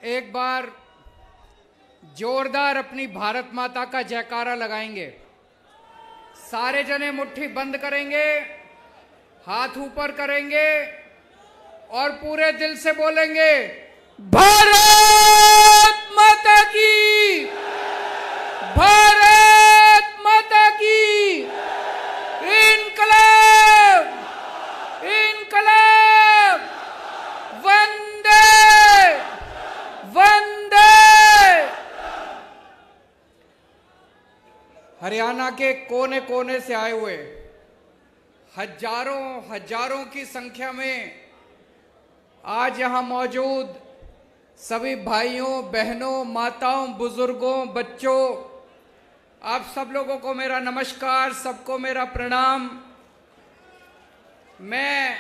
एक बार जोरदार अपनी भारत माता का जयकारा लगाएंगे। सारे जने मुट्ठी बंद करेंगे, हाथ ऊपर करेंगे और पूरे दिल से बोलेंगे, भारत माता की, भारत माता की, इनकलाब, इनकलाब, वंदे वंदे। हरियाणा के कोने कोने से आए हुए हजारों हजारों की संख्या में आज यहां मौजूद सभी भाइयों बहनों माताओं बुजुर्गों बच्चों, आप सब लोगों को मेरा नमस्कार, सबको मेरा प्रणाम। मैं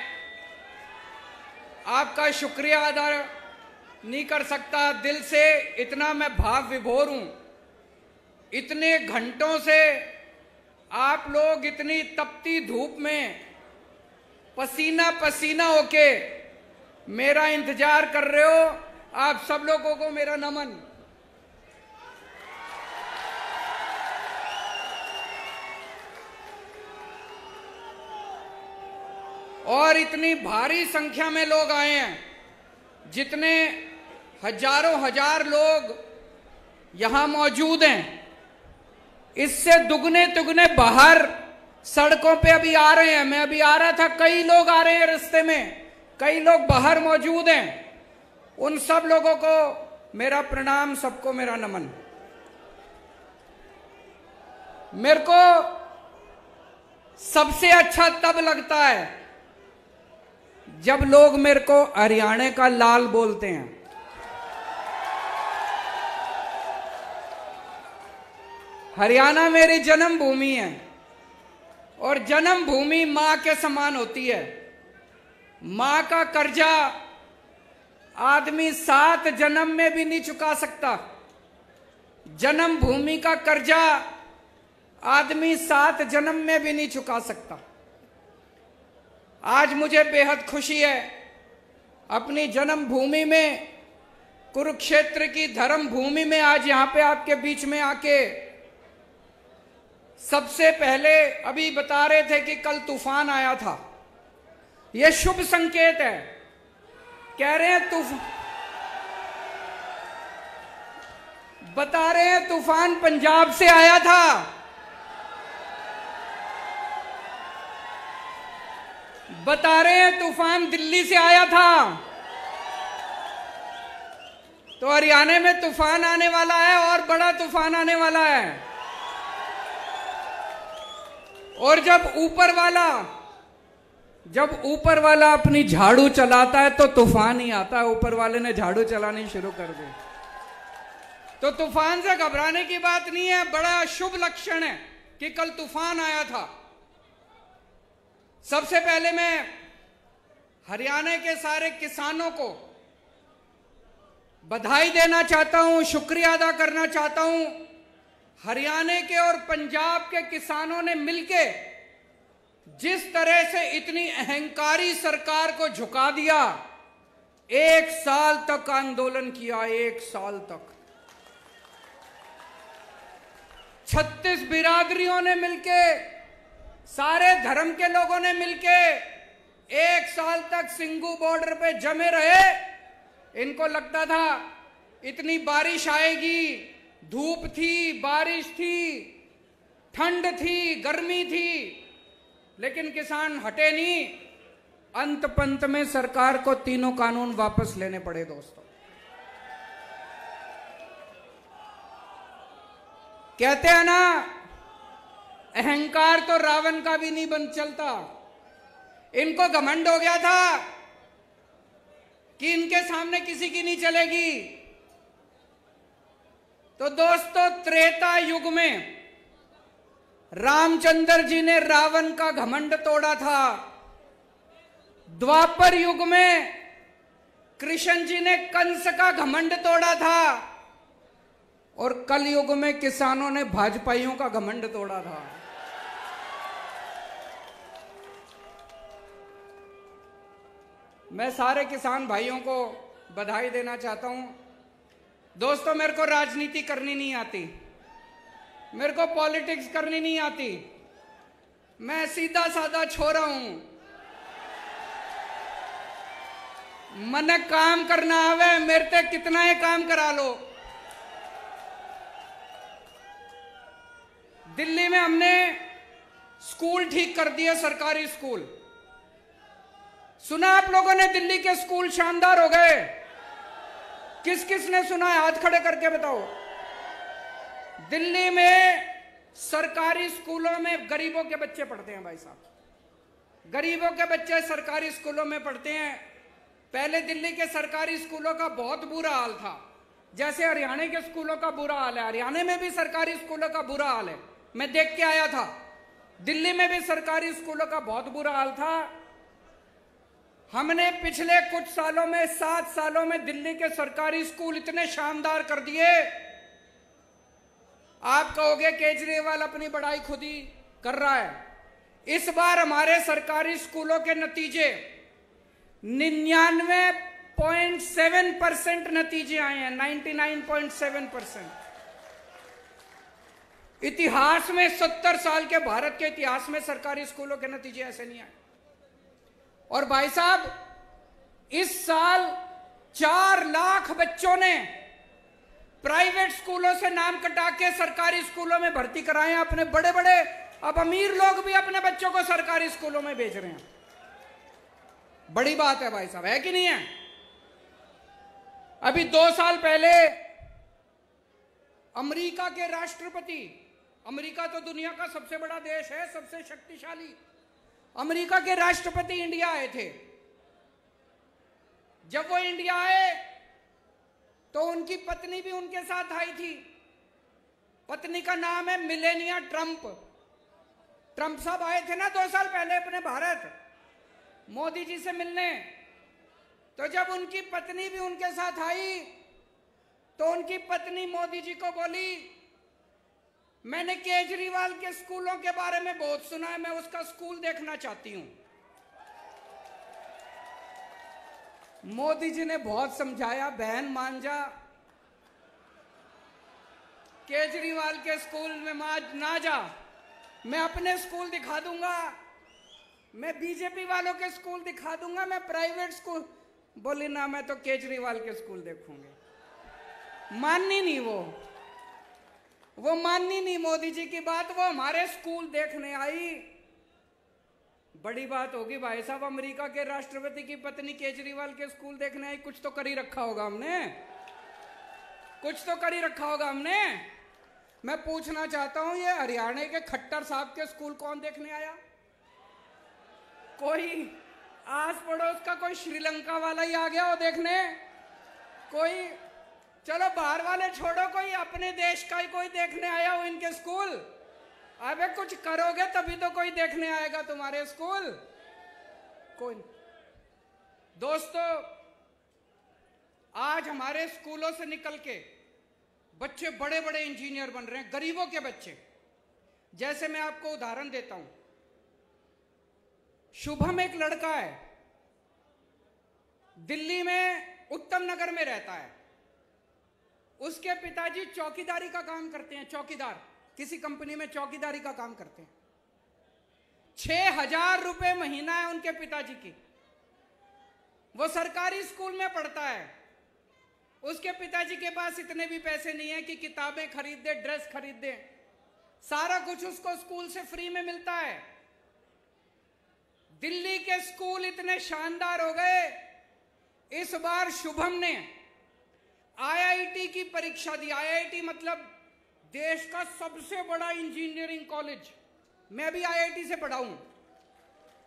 आपका शुक्रिया अदा नहीं कर सकता दिल से, इतना मैं भाव विभोर हूं। इतने घंटों से आप लोग इतनी तपती धूप में पसीना पसीना होके मेरा इंतजार कर रहे हो। आप सब लोगों को मेरा नमन। और इतनी भारी संख्या में लोग आए हैं, जितने हजारों हजार लोग यहां मौजूद हैं, इससे दुगने तुगने बाहर सड़कों पे अभी आ रहे हैं। मैं अभी आ रहा था, कई लोग आ रहे हैं रास्ते में, कई लोग बाहर मौजूद हैं। उन सब लोगों को मेरा प्रणाम, सबको मेरा नमन। मेरे को सबसे अच्छा तब लगता है जब लोग मेरे को हरियाणा का लाल बोलते हैं। हरियाणा मेरी जन्मभूमि है और जन्मभूमि मां के समान होती है। मां का कर्जा आदमी 7 जन्म में भी नहीं चुका सकता। जन्मभूमि का कर्जा आदमी 7 जन्म में भी नहीं चुका सकता। आज मुझे बेहद खुशी है, अपनी जन्मभूमि में, कुरुक्षेत्र की धर्म भूमि में आज यहां पे आपके बीच में आके। सबसे पहले अभी बता रहे थे कि कल तूफान आया था, यह शुभ संकेत है। कह रहे हैं बता रहे हैं तूफान पंजाब से आया था, बता रहे हैं तूफान दिल्ली से आया था। तो हरियाणा में तूफान आने वाला है और बड़ा तूफान आने वाला है। और जब ऊपर वाला अपनी झाड़ू चलाता है तो तूफान ही आता है। ऊपर वाले ने झाड़ू चलानी शुरू कर दी तो तूफान से घबराने की बात नहीं है। बड़ा शुभ लक्षण है कि कल तूफान आया था। सबसे पहले मैं हरियाणा के सारे किसानों को बधाई देना चाहता हूं, शुक्रिया अदा करना चाहता हूं। हरियाणा के और पंजाब के किसानों ने मिलके जिस तरह से इतनी अहंकारी सरकार को झुका दिया, 1 साल तक आंदोलन किया, 1 साल तक 36 बिरादरियों ने मिलके, सारे धर्म के लोगों ने मिलके 1 साल तक सिंघू बॉर्डर पे जमे रहे। इनको लगता था इतनी बारिश आएगी, धूप थी, बारिश थी, ठंड थी, गर्मी थी, लेकिन किसान हटे नहीं। अंत पंत में सरकार को तीनों कानून वापस लेने पड़े। दोस्तों, कहते हैं ना, अहंकार तो रावण का भी नहीं बन चलता। इनको घमंड हो गया था कि इनके सामने किसी की नहीं चलेगी। तो दोस्तों, त्रेता युग में रामचंद्र जी ने रावण का घमंड तोड़ा था। द्वापर युग में कृष्ण जी ने कंस का घमंड तोड़ा था और कल युग में किसानों ने भाजपाइयों का घमंड तोड़ा था। मैं सारे किसान भाइयों को बधाई देना चाहता हूं। दोस्तों, मेरे को राजनीति करनी नहीं आती, मेरे को पॉलिटिक्स करनी नहीं आती, मैं सीधा साधा छोरा हूं। मन काम करना आवे, मेरे ते कितना ही काम करा लो। दिल्ली में हमने स्कूल ठीक कर दिए, सरकारी स्कूल। सुना आप लोगों ने दिल्ली के स्कूल शानदार हो गए? किस किस ने सुना है? हाथ खड़े करके बताओ। दिल्ली में सरकारी स्कूलों में गरीबों के बच्चे पढ़ते हैं भाई साहब, गरीबों के बच्चे सरकारी स्कूलों में पढ़ते हैं। पहले दिल्ली के सरकारी स्कूलों का बहुत बुरा हाल था, जैसे हरियाणा के स्कूलों का बुरा हाल है। हरियाणा में भी सरकारी स्कूलों का बुरा हाल है, मैं देख के आया था। दिल्ली में भी सरकारी स्कूलों का बहुत बुरा हाल था। हमने पिछले कुछ सालों में, 7 सालों में दिल्ली के सरकारी स्कूल इतने शानदार कर दिए। आप कहोगे केजरीवाल अपनी बड़ाई खुद ही कर रहा है। इस बार हमारे सरकारी स्कूलों के नतीजे 99.7% नतीजे आए हैं, 99.7%। इतिहास में 70 साल के भारत के इतिहास में सरकारी स्कूलों के नतीजे ऐसे नहीं आए। और भाई साहब, इस साल 4 लाख बच्चों ने प्राइवेट स्कूलों से नाम कटा के सरकारी स्कूलों में भर्ती कराए हैं। अपने बड़े बड़े, अब अमीर लोग भी अपने बच्चों को सरकारी स्कूलों में भेज रहे हैं। बड़ी बात है भाई साहब, है कि नहीं है? अभी 2 साल पहले अमेरिका के राष्ट्रपति, अमेरिका तो दुनिया का सबसे बड़ा देश है, सबसे शक्तिशाली, अमेरिका के राष्ट्रपति इंडिया आए थे। जब वो इंडिया आए तो उनकी पत्नी भी उनके साथ आई थी। पत्नी का नाम है मिलेनिया ट्रंप। ट्रंप साहब आए थे ना 2 साल पहले अपने भारत मोदी जी से मिलने। तो जब उनकी पत्नी भी उनके साथ आई तो उनकी पत्नी मोदी जी को बोली, मैंने केजरीवाल के स्कूलों के बारे में बहुत सुना है, मैं उसका स्कूल देखना चाहती हूं। मोदी जी ने बहुत समझाया, बहन मान जा, केजरीवाल के स्कूल में ना जा, मैं अपने स्कूल दिखा दूंगा, मैं बीजेपी वालों के स्कूल दिखा दूंगा, मैं प्राइवेट स्कूल। बोली ना, मैं तो केजरीवाल के स्कूल देखूंगी। माननी नहीं वो माननी नहीं मोदी जी की बात। वो हमारे स्कूल देखने आई। बड़ी बात होगी भाई साहब, अमेरिका के राष्ट्रपति की पत्नी केजरीवाल के स्कूल देखने आई। कुछ तो कर ही रखा होगा हमने, कुछ तो कर ही रखा होगा हमने। मैं पूछना चाहता हूं, ये हरियाणा के खट्टर साहब के स्कूल कौन देखने आया? कोई आस पड़ोस का कोई श्रीलंका वाला ही आ गया हो देखने? कोई, चलो बाहर वाले छोड़ो, कोई अपने देश का ही कोई देखने आया हो इनके स्कूल? अबे कुछ करोगे तभी तो कोई देखने आएगा तुम्हारे स्कूल। कोई। दोस्तों, आज हमारे स्कूलों से निकल के बच्चे बड़े बड़े इंजीनियर बन रहे हैं, गरीबों के बच्चे। जैसे मैं आपको उदाहरण देता हूं, शुभम एक लड़का है, दिल्ली में उत्तम नगर में रहता है। उसके पिताजी चौकीदारी का काम करते हैं, चौकीदार, किसी कंपनी में चौकीदारी का काम करते हैं। 6,000 रुपए महीना है उनके पिताजी की। वो सरकारी स्कूल में पढ़ता है। उसके पिताजी के पास इतने भी पैसे नहीं है कि किताबें खरीद दे, ड्रेस खरीद दे। सारा कुछ उसको स्कूल से फ्री में मिलता है। दिल्ली के स्कूल इतने शानदार हो गए, इस बार शुभम ने आईआईटी की परीक्षा दी। आईआईटी मतलब देश का सबसे बड़ा इंजीनियरिंग कॉलेज। मैं भी आईआईटी से पढ़ा हूं।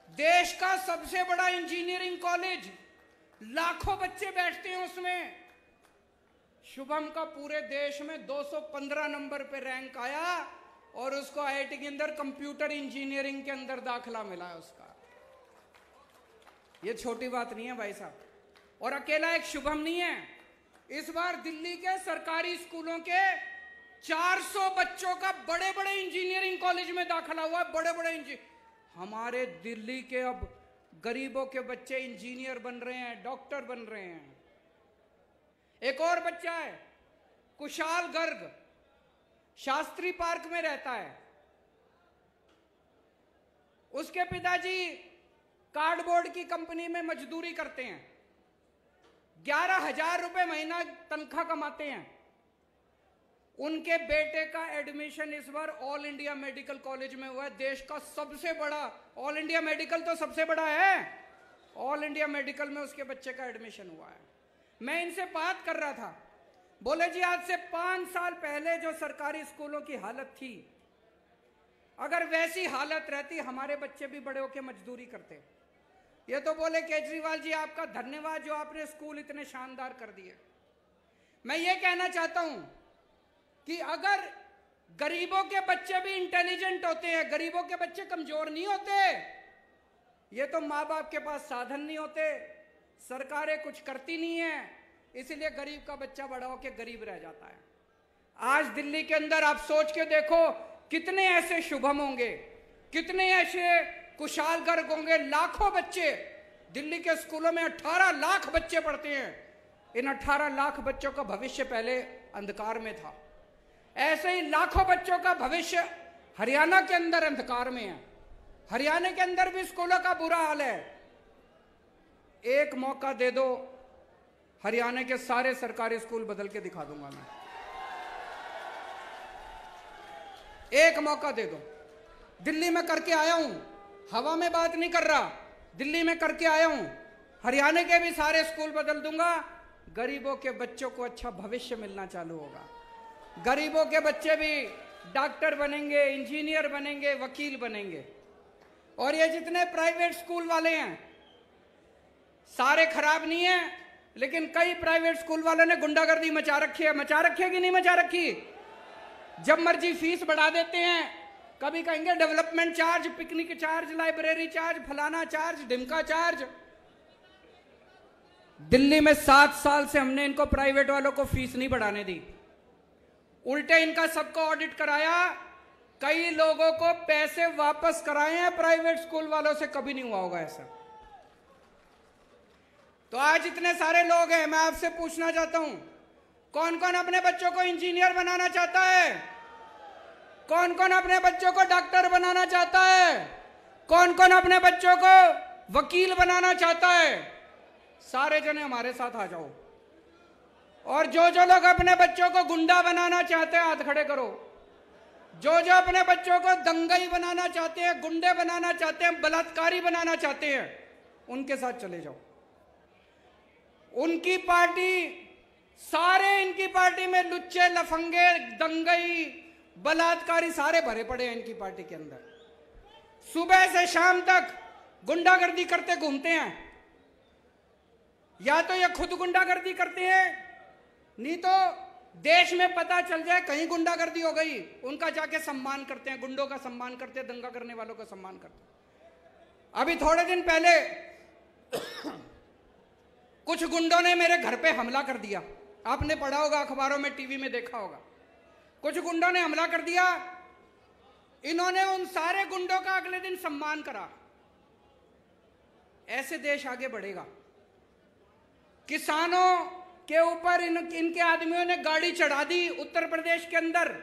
देश का सबसे बड़ा इंजीनियरिंग कॉलेज, लाखों बच्चे बैठते हैं उसमें। शुभम का पूरे देश में 215 नंबर पे रैंक आया और उसको आईआईटी के अंदर कंप्यूटर इंजीनियरिंग के अंदर दाखिला मिला है उसका। ये छोटी बात नहीं है भाई साहब। और अकेला एक शुभम नहीं है, इस बार दिल्ली के सरकारी स्कूलों के 400 बच्चों का बड़े बड़े इंजीनियरिंग कॉलेज में दाखिला हुआ है। बड़े बड़े हमारे दिल्ली के अब गरीबों के बच्चे इंजीनियर बन रहे हैं, डॉक्टर बन रहे हैं। एक और बच्चा है कुशाल गर्ग शास्त्री पार्क में रहता है। उसके पिताजी कार्डबोर्ड की कंपनी में मजदूरी करते हैं, 11,000 रुपए महीना तनख्वाह कमाते हैं। उनके बेटे का एडमिशन इस बार ऑल इंडिया मेडिकल कॉलेज में हुआ है, देश का सबसे बड़ा। ऑल इंडिया मेडिकल तो सबसे बड़ा है, ऑल इंडिया मेडिकल में उसके बच्चे का एडमिशन हुआ है। मैं इनसे बात कर रहा था, बोले जी आज से 5 साल पहले जो सरकारी स्कूलों की हालत थी, अगर वैसी हालत रहती हमारे बच्चे भी बड़े होकर मजदूरी करते। ये तो बोले केजरीवाल जी आपका धन्यवाद जो आपने स्कूल इतने शानदार कर दिए। मैं ये कहना चाहता हूं कि अगर गरीबों के बच्चे भी इंटेलिजेंट होते हैं, गरीबों के बच्चे कमजोर नहीं होते। ये तो माँ बाप के पास साधन नहीं होते, सरकारें कुछ करती नहीं है, इसलिए गरीब का बच्चा बड़ा होकर गरीब रह जाता है। आज दिल्ली के अंदर आप सोच के देखो कितने ऐसे शुभम होंगे, कितने ऐसे कुशाल गर्ग होंगे। लाखों बच्चे दिल्ली के स्कूलों में 18 लाख बच्चे पढ़ते हैं। इन 18 लाख बच्चों का भविष्य पहले अंधकार में था। ऐसे ही लाखों बच्चों का भविष्य हरियाणा के अंदर अंधकार में है। हरियाणा के अंदर भी स्कूलों का बुरा हाल है। एक मौका दे दो, हरियाणा के सारे सरकारी स्कूल बदल के दिखा दूंगा मैं। एक मौका दे दो। दिल्ली में करके आया हूं, हवा में बात नहीं कर रहा, दिल्ली में करके आया हूं। हरियाणा के भी सारे स्कूल बदल दूंगा, गरीबों के बच्चों को अच्छा भविष्य मिलना चालू होगा। गरीबों के बच्चे भी डॉक्टर बनेंगे, इंजीनियर बनेंगे, वकील बनेंगे। और ये जितने प्राइवेट स्कूल वाले हैं सारे खराब नहीं है, लेकिन कई प्राइवेट स्कूल वालों ने गुंडागर्दी मचा रखी है। मचा रखी है कि नहीं मचा रखी? जब मर्जी फीस बढ़ा देते हैं, कभी कहेंगे development charge, picnic charge, library charge, फलाना चार्ज, ढिमका चार्ज। दिल्ली में 7 साल से हमने इनको प्राइवेट वालों को फीस नहीं बढ़ाने दी, उल्टे इनका सबको ऑडिट कराया, कई लोगों को पैसे वापस कराए हैं प्राइवेट स्कूल वालों से। कभी नहीं हुआ होगा ऐसा। तो आज इतने सारे लोग हैं, मैं आपसे पूछना चाहता हूं, कौन कौन अपने बच्चों को इंजीनियर बनाना चाहता है? कौन कौन अपने बच्चों को डॉक्टर बनाना चाहता है? कौन कौन अपने बच्चों को वकील बनाना चाहता है? सारे जने हमारे साथ आ जाओ। और जो जो लोग अपने बच्चों को गुंडा बनाना चाहते हैं हाथ खड़े करो। जो जो अपने बच्चों को दंगई बनाना चाहते हैं, गुंडे बनाना चाहते हैं, बलात्कारी बनाना चाहते हैं, उनके साथ चले जाओ। उनकी पार्टी, सारे इनकी पार्टी में लुच्चे, लफंगे, दंगई, बलात्कारी सारे भरे पड़े हैं इनकी पार्टी के अंदर। सुबह से शाम तक गुंडागर्दी करते घूमते हैं। या तो ये खुद गुंडागर्दी करते हैं, नहीं तो देश में पता चल जाए कहीं गुंडागर्दी हो गई, उनका जाके सम्मान करते हैं, गुंडों का सम्मान करते हैं, दंगा करने वालों का सम्मान करते हैं। अभी थोड़े दिन पहले कुछ गुंडों ने मेरे घर पे हमला कर दिया। आपने पढ़ा होगा, अखबारों में, टीवी में देखा होगा। कुछ गुंडों ने हमला कर दिया। इन्होंने उन सारे गुंडों का अगले दिन सम्मान करा। ऐसे देश आगे बढ़ेगा। किसानों के ऊपर इनके आदमियों ने गाड़ी चढ़ा दी उत्तर प्रदेश के अंदर।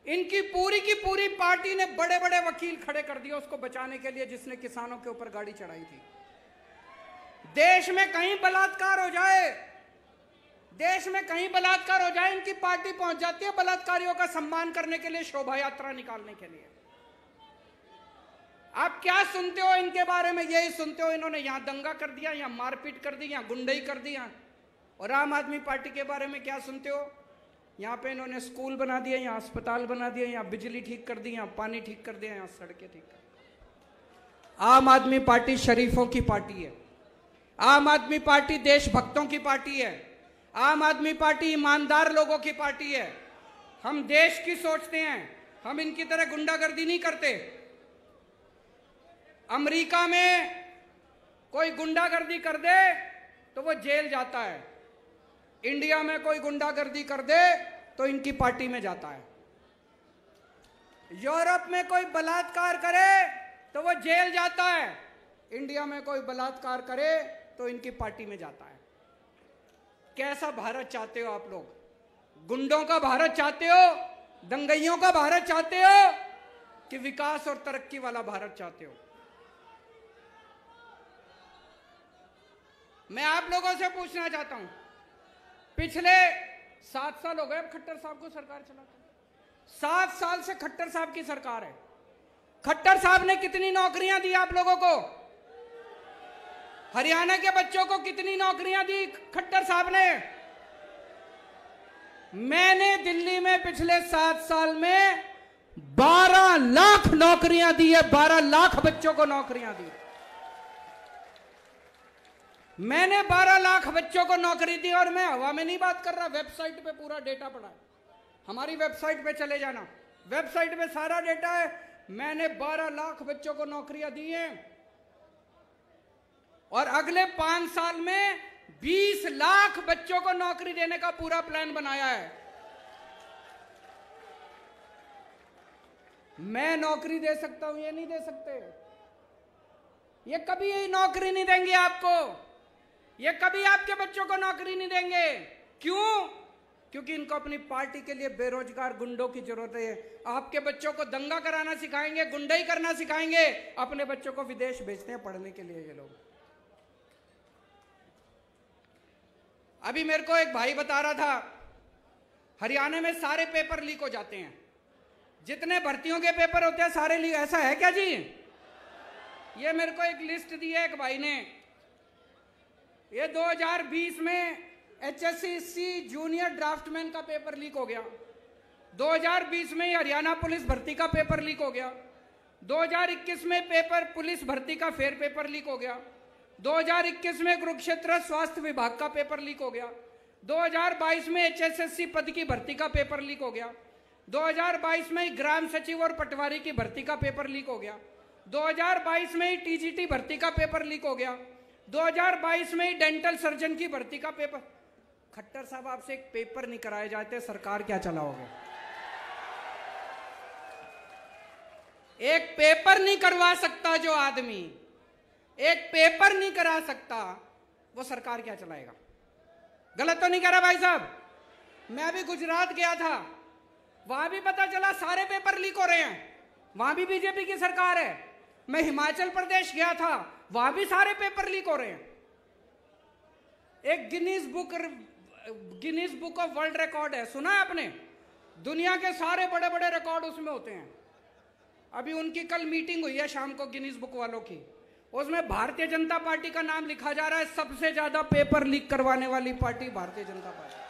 इनकी पूरी की पूरी पार्टी ने बड़े बड़े वकील खड़े कर दिए उसको बचाने के लिए, जिसने किसानों के ऊपर गाड़ी चढ़ाई थी। देश में कहीं बलात्कार हो जाए, देश में कहीं बलात्कार हो जाए, इनकी पार्टी पहुंच जाती है बलात्कारियों का सम्मान करने के लिए, शोभा यात्रा निकालने के लिए। आप क्या सुनते हो इनके बारे में? यही सुनते हो इन्होंने यहां दंगा कर दिया, यहां मारपीट कर दी, यहां गुंडई कर दिया। और आम आदमी पार्टी के बारे में क्या सुनते हो? यहां पे इन्होंने स्कूल बना दिया, यहां अस्पताल बना दिया, यहां बिजली ठीक कर दी, यहां पानी ठीक कर दिया, यहां सड़कें ठीक कर दी। आम आदमी पार्टी शरीफों की पार्टी है। आम आदमी पार्टी देशभक्तों की पार्टी है। आम आदमी पार्टी ईमानदार लोगों की पार्टी है। हम देश की सोचते हैं, हम इनकी तरह गुंडागर्दी नहीं करते। अमेरिका में कोई गुंडागर्दी कर दे तो वो जेल जाता है, इंडिया में कोई गुंडागर्दी कर दे तो इनकी पार्टी में जाता है। यूरोप में कोई बलात्कार करे तो वो जेल जाता है, इंडिया में कोई बलात्कार करे तो इनकी पार्टी में जाता है। कैसा भारत चाहते हो आप लोग? गुंडों का भारत चाहते हो, दंगइयों का भारत चाहते हो, कि विकास और तरक्की वाला भारत चाहते हो? मैं आप लोगों से पूछना चाहता हूं, पिछले 7 साल हो गए अब खट्टर साहब को सरकार चलाते, 7 साल से खट्टर साहब की सरकार है। खट्टर साहब ने कितनी नौकरियां दी आप लोगों को? हरियाणा के बच्चों को कितनी नौकरियां दी खट्टर साहब ने? मैंने दिल्ली में पिछले 7 साल में 12 लाख नौकरियां दी है, 12 लाख बच्चों को नौकरियां दी। मैंने 12 लाख बच्चों को नौकरी दी, और मैं हवा में नहीं बात कर रहा, वेबसाइट पे पूरा डेटा पड़ा है। हमारी वेबसाइट पे चले जाना, वेबसाइट पे सारा डेटा है। मैंने 12 लाख बच्चों को नौकरियां दी हैं, और अगले 5 साल में 20 लाख बच्चों को नौकरी देने का पूरा प्लान बनाया है। मैं नौकरी दे सकता हूं, ये नहीं दे सकते। ये कभी यही नौकरी नहीं देंगे आपको, ये कभी आपके बच्चों को नौकरी नहीं देंगे। क्यों? क्योंकि इनको अपनी पार्टी के लिए बेरोजगार गुंडों की जरूरत है। आपके बच्चों को दंगा कराना सिखाएंगे, गुंडाई करना सिखाएंगे, अपने बच्चों को विदेश भेजते हैं पढ़ने के लिए ये लोग। अभी मेरे को एक भाई बता रहा था, हरियाणा में सारे पेपर लीक हो जाते हैं, जितने भर्तियों के पेपर होते हैं सारे लीक। ऐसा है क्या जी? ये मेरे को एक लिस्ट दी है एक भाई ने। ये 2020 में HSC जूनियर ड्राफ्टमैन का पेपर लीक हो गया। 2020 में हरियाणा पुलिस भर्ती का पेपर लीक हो गया। 2021 में पेपर पुलिस भर्ती का फेर पेपर लीक हो गया। 2021 में कुरुक्षेत्र स्वास्थ्य विभाग का पेपर लीक हो गया। 2022 में HSSC पद की भर्ती का पेपर लीक हो गया। 2022 में ग्राम सचिव और पटवारी की भर्ती का पेपर लीक हो गया। 2022 में TGT भर्ती का पेपर लीक हो गया। 2022 में डेंटल सर्जन की भर्ती का पेपर। खट्टर साहब, आपसे एक पेपर नहीं कराए जाते, सरकार क्या चलाओगे? एक पेपर नहीं करवा सकता जो आदमी, एक पेपर नहीं करा सकता, वो सरकार क्या चलाएगा? गलत तो नहीं कह रहा भाई साहब? मैं अभी गुजरात गया था, वहां भी पता चला सारे पेपर लीक हो रहे हैं, वहां भी बीजेपी की सरकार है। मैं हिमाचल प्रदेश गया था, वहां भी सारे पेपर लीक हो रहे हैं। एक Guinness book of world record है, सुना है आपने? दुनिया के सारे बड़े बड़े रिकॉर्ड उसमें होते हैं। अभी उनकी कल मीटिंग हुई है शाम को गिनीज बुक वालों की, उसमें भारतीय जनता पार्टी का नाम लिखा जा रहा है, सबसे ज्यादा पेपर लीक करवाने वाली पार्टी भारतीय जनता पार्टी।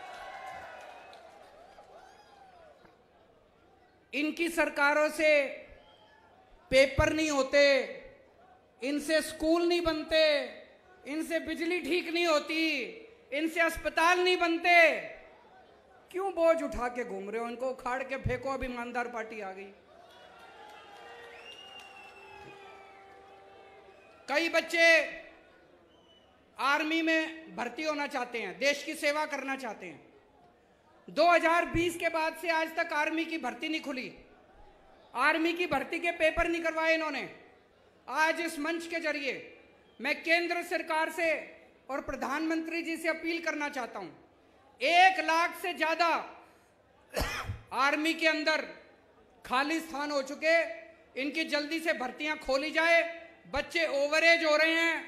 इनकी सरकारों से पेपर नहीं होते, इनसे स्कूल नहीं बनते, इनसे बिजली ठीक नहीं होती, इनसे अस्पताल नहीं बनते। क्यों बोझ उठा के घूम रहे हो? इनको उखाड़ के फेंको, अब ईमानदार पार्टी आ गई। कई बच्चे आर्मी में भर्ती होना चाहते हैं, देश की सेवा करना चाहते हैं। 2020 के बाद से आज तक आर्मी की भर्ती नहीं खुली, आर्मी की भर्ती के पेपर नहीं करवाए इन्होंने। आज इस मंच के जरिए मैं केंद्र सरकार से और प्रधानमंत्री जी से अपील करना चाहता हूं, 1 लाख से ज्यादा आर्मी के अंदर खाली स्थान हो चुके, इनकी जल्दी से भर्तियां खोली जाए। बच्चे ओवरेज हो रहे हैं।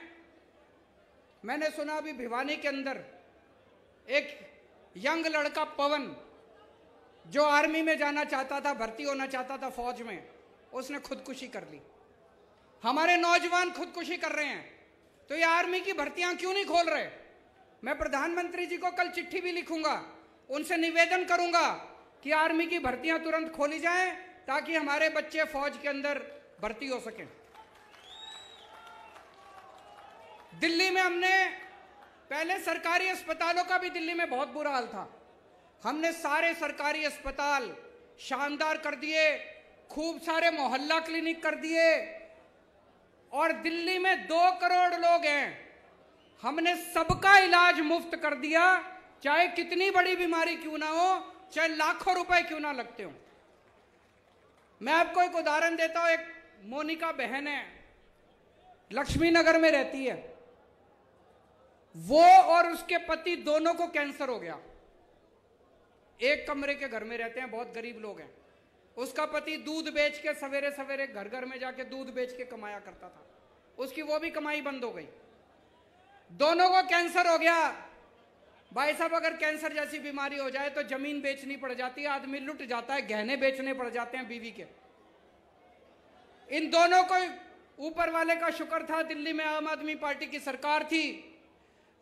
मैंने सुना अभी भिवानी के अंदर एक यंग लड़का पवन, जो आर्मी में जाना चाहता था, भर्ती होना चाहता था फौज में, उसने खुदकुशी कर ली। हमारे नौजवान खुदकुशी कर रहे हैं, तो ये आर्मी की भर्तियां क्यों नहीं खोल रहे? मैं प्रधानमंत्री जी को कल चिट्ठी भी लिखूंगा, उनसे निवेदन करूंगा कि आर्मी की भर्तियां तुरंत खोली जाएं, ताकि हमारे बच्चे फौज के अंदर भर्ती हो सकें। दिल्ली में हमने पहले सरकारी अस्पतालों का भी दिल्ली में बहुत बुरा हाल था, हमने सारे सरकारी अस्पताल शानदार कर दिए, खूब सारे मोहल्ला क्लिनिक कर दिए, और दिल्ली में 2 करोड़ लोग हैं, हमने सबका इलाज मुफ्त कर दिया, चाहे कितनी बड़ी बीमारी क्यों ना हो, चाहे लाखों रुपए क्यों ना लगते हो। मैं आपको एक उदाहरण देता हूं। एक मोनिका बहन है, लक्ष्मी नगर में रहती है, वो और उसके पति दोनों को कैंसर हो गया। एक कमरे के घर में रहते हैं, बहुत गरीब लोग हैं। उसका पति दूध बेच के सवेरे सवेरे घर घर में जाके दूध बेच के कमाया करता था, उसकी वो भी कमाई बंद हो गई। दोनों को कैंसर हो गया। भाई साहब, अगर कैंसर जैसी बीमारी हो जाए तो जमीन बेचनी पड़ जाती है, आदमी लुट जाता है, गहने बेचने पड़ जाते हैं बीवी के। इन दोनों को ऊपर वाले का शुक्र था, दिल्ली में आम आदमी पार्टी की सरकार थी।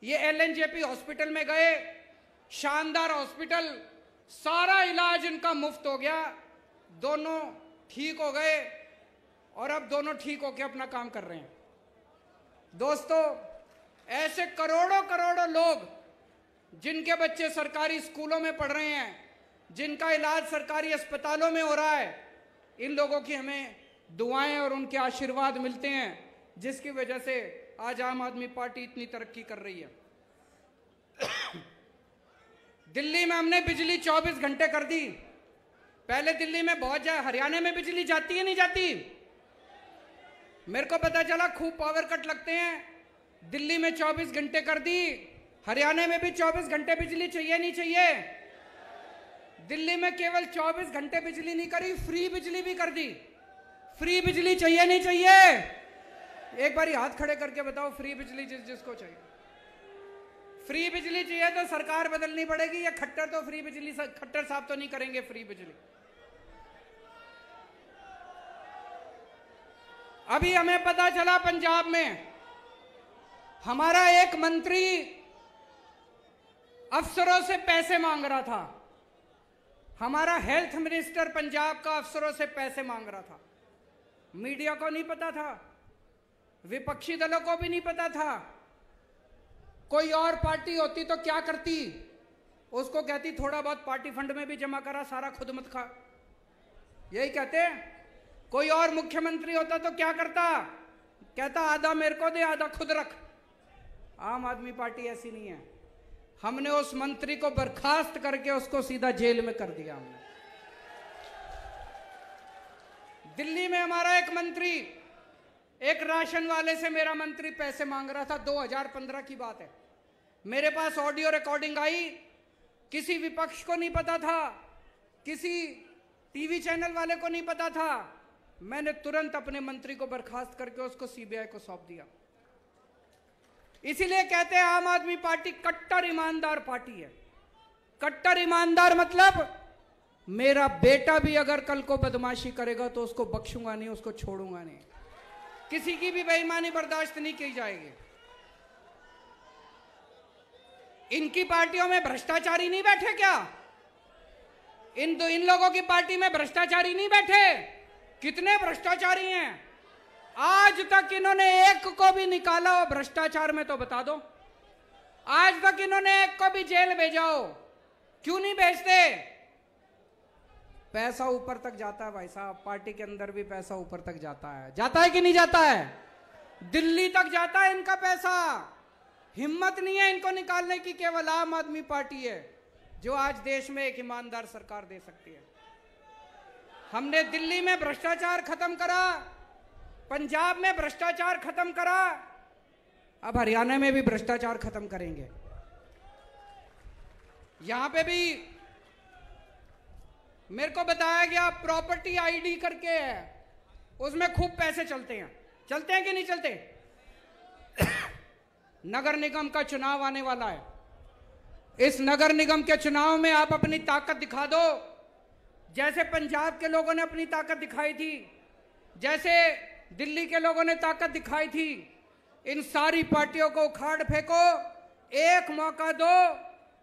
ये एलएनजेपी हॉस्पिटल में गए, शानदार हॉस्पिटल, सारा इलाज इनका मुफ्त हो गया, दोनों ठीक हो गए और अब दोनों ठीक होकर अपना काम कर रहे हैं। दोस्तों, ऐसे करोड़ों करोड़ों लोग जिनके बच्चे सरकारी स्कूलों में पढ़ रहे हैं, जिनका इलाज सरकारी अस्पतालों में हो रहा है, इन लोगों की हमें दुआएं और उनके आशीर्वाद मिलते हैं, जिसकी वजह से आज आम आदमी पार्टी इतनी तरक्की कर रही है। दिल्ली में हमने बिजली 24 घंटे कर दी। पहले दिल्ली में बहुत हरियाणा में बिजली जाती है नहीं जाती? मेरे को पता चला खूब पावर कट लगते हैं। दिल्ली में 24 घंटे कर दी, हरियाणा में भी 24 घंटे बिजली चाहिए नहीं चाहिए? दिल्ली में केवल 24 घंटे बिजली नहीं करी, फ्री बिजली भी कर दी। फ्री बिजली चाहिए नहीं चाहिए? एक बार हाथ खड़े करके बताओ, फ्री बिजली जिसको चाहिए। फ्री बिजली चाहिए तो सरकार बदलनी पड़ेगी, या खट्टर तो फ्री बिजली, खट्टर साहब तो नहीं करेंगे फ्री बिजली। अभी हमें पता चला पंजाब में हमारा एक मंत्री अफसरों से पैसे मांग रहा था। हमारा हेल्थ मिनिस्टर पंजाब का अफसरों से पैसे मांग रहा था। मीडिया को नहीं पता था, विपक्षी दलों को भी नहीं पता था। कोई और पार्टी होती तो क्या करती? उसको कहती थोड़ा बहुत पार्टी फंड में भी जमा करा, सारा खुद मत खा, यही कहते। कोई और मुख्यमंत्री होता तो क्या करता? कहता आधा मेरे को दे, आधा खुद रख। आम आदमी पार्टी ऐसी नहीं है। हमने उस मंत्री को बर्खास्त करके उसको सीधा जेल में कर दिया। हमने दिल्ली में हमारा एक मंत्री, एक राशन वाले से मेरा मंत्री पैसे मांग रहा था, 2015 की बात है। मेरे पास ऑडियो रिकॉर्डिंग आई, किसी विपक्ष को नहीं पता था, किसी टीवी चैनल वाले को नहीं पता था। मैंने तुरंत अपने मंत्री को बर्खास्त करके उसको सीबीआई को सौंप दिया। इसीलिए कहते हैं आम आदमी पार्टी कट्टर ईमानदार पार्टी है। कट्टर ईमानदार मतलब मेरा बेटा भी अगर कल को बदमाशी करेगा तो उसको बख्शूंगा नहीं, उसको छोड़ूंगा नहीं। किसी की भी बेईमानी बर्दाश्त नहीं की जाएगी। इनकी पार्टियों में भ्रष्टाचारी नहीं बैठे क्या? इन लोगों की पार्टी में भ्रष्टाचारी नहीं बैठे? कितने भ्रष्टाचारी हैं? आज तक इन्होंने एक को भी निकाला हो भ्रष्टाचार में तो बता दो। आज तक इन्होंने एक को भी जेल भेजा हो? क्यों नहीं भेजते? पैसा ऊपर तक जाता है भाई साहब, पार्टी के अंदर भी पैसा ऊपर तक जाता है। जाता है कि नहीं जाता है? दिल्ली तक जाता है इनका पैसा। हिम्मत नहीं है इनको निकालने की। केवल आम आदमी पार्टी है जो आज देश में एक ईमानदार सरकार दे सकती है। हमने दिल्ली में भ्रष्टाचार खत्म करा, पंजाब में भ्रष्टाचार खत्म करा, अब हरियाणा में भी भ्रष्टाचार खत्म करेंगे। यहां पे भी मेरे को बताया गया प्रॉपर्टी आईडी करके है, उसमें खूब पैसे चलते हैं। चलते हैं कि नहीं चलते? नगर निगम का चुनाव आने वाला है। इस नगर निगम के चुनाव में आप अपनी ताकत दिखा दो, जैसे पंजाब के लोगों ने अपनी ताकत दिखाई थी, जैसे दिल्ली के लोगों ने ताकत दिखाई थी। इन सारी पार्टियों को उखाड़ फेंको, एक मौका दो।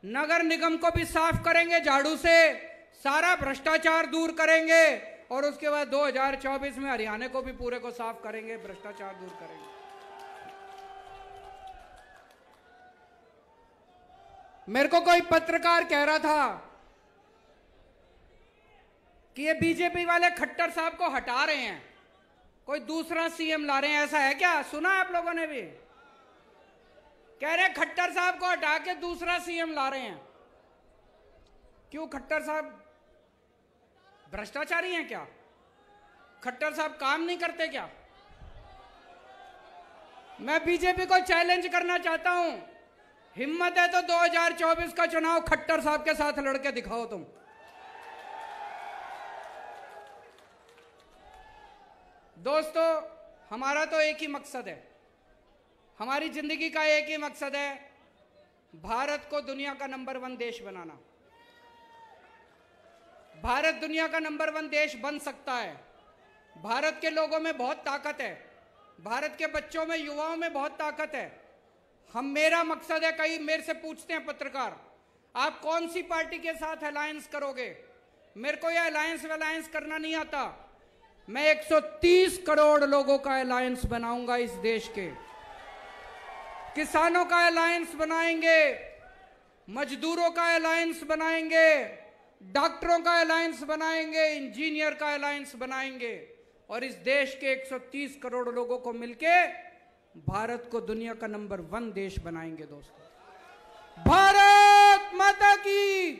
नगर निगम को भी साफ करेंगे झाड़ू से, सारा भ्रष्टाचार दूर करेंगे और उसके बाद 2024 में हरियाणा को भी पूरे को साफ करेंगे, भ्रष्टाचार दूर करेंगे। मेरे को कोई पत्रकार कह रहा था कि ये बीजेपी वाले खट्टर साहब को हटा रहे हैं, कोई दूसरा सीएम ला रहे हैं, ऐसा है क्या? सुना आप लोगों ने भी? कह रहे खट्टर साहब को हटा के दूसरा सीएम ला रहे हैं। क्यों? खट्टर साहब भ्रष्टाचारी हैं क्या? खट्टर साहब काम नहीं करते क्या? मैं बीजेपी को चैलेंज करना चाहता हूं हिम्मत है तो 2024 का चुनाव खट्टर साहब के साथ लड़के दिखाओ तुम। दोस्तों, हमारा तो एक ही मकसद है, हमारी जिंदगी का एक ही मकसद है, भारत को दुनिया का नंबर 1 देश बनाना। भारत दुनिया का नंबर 1 देश बन सकता है। भारत के लोगों में बहुत ताकत है, भारत के बच्चों में, युवाओं में बहुत ताकत है। मेरा मकसद है, कई मेरे से पूछते हैं पत्रकार, आप कौन सी पार्टी के साथ अलायंस करोगे? मेरे को यह अलायंस करना नहीं आता। मैं 130 करोड़ लोगों का अलायंस बनाऊंगा इस देश के। किसानों का अलायंस बनाएंगे, मजदूरों का अलायंस बनाएंगे, डॉक्टरों का अलायंस बनाएंगे, इंजीनियर का अलायंस बनाएंगे और इस देश के 130 करोड़ लोगों को मिलके भारत को दुनिया का नंबर 1 देश बनाएंगे। दोस्तों, भारत माता की।